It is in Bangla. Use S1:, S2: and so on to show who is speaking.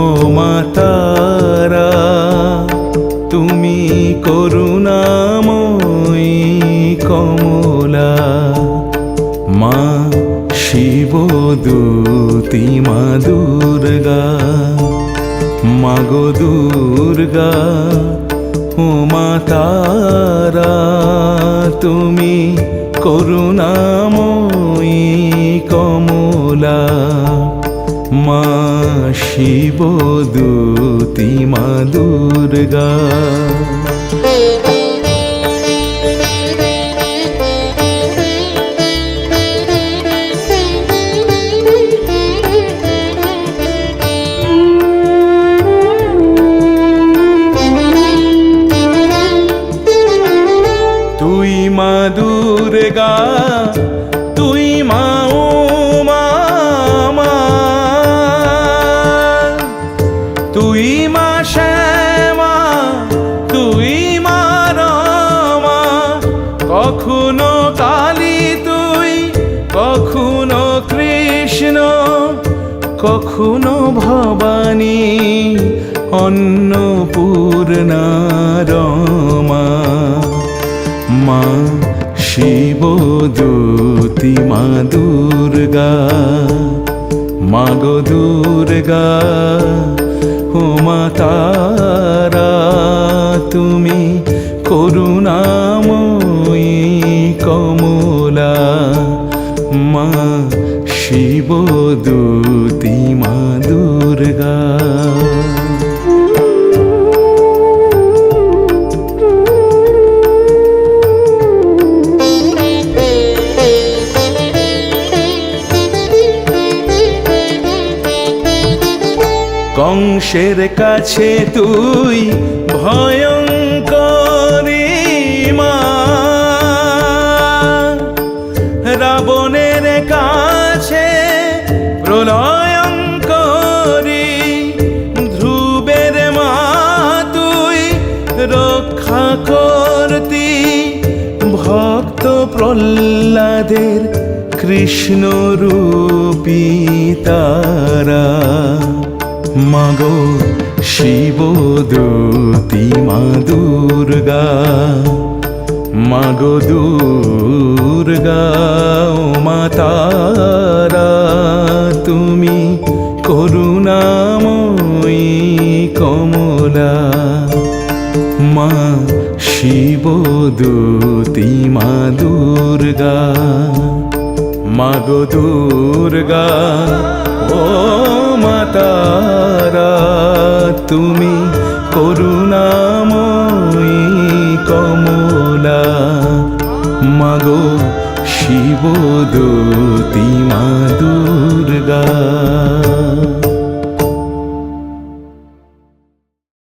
S1: ও মা তারা, তুমি করুণাময়ী কমলা। মা শিবদূতি মা দুর্গা, মাগো দুর্গা ও মা তারা, তুমি করুণাময়ী কমলা। মা শিবদূতি মা দুর্গা। তুই মা দুর্গা, তুই মা উমা, তুই মা শ্যামা, তুই মা রমা। কখনো কালী তুই, কখনো কৃষ্ণ, কখনো ভবানী, অন্নপূর্ণা রমা। মা শিবদূতি মা দুর্গা, মাগো দুর্গা ও মা তারা, তুমি করুণাময়ী কমলা। মা শিবদূতি মা দুর্গা। কংসের কাছে তুই ভয়ঙ্করী মা, রাবণের কাছে প্রলয়ঙ্করী। ধ্রুবের মা তুই রক্ষা করতি, ভক্ত প্রহ্লাদের কৃষ্ণরূপী তারা। মাগো শিবদূতি মা দুর্গা, মাগো দুর্গা ও মা তারা, তুমি করুণাময়ী কমলা। মা শিবদূতি মা দুর্গা, মাগো দুর্গা ও মাতা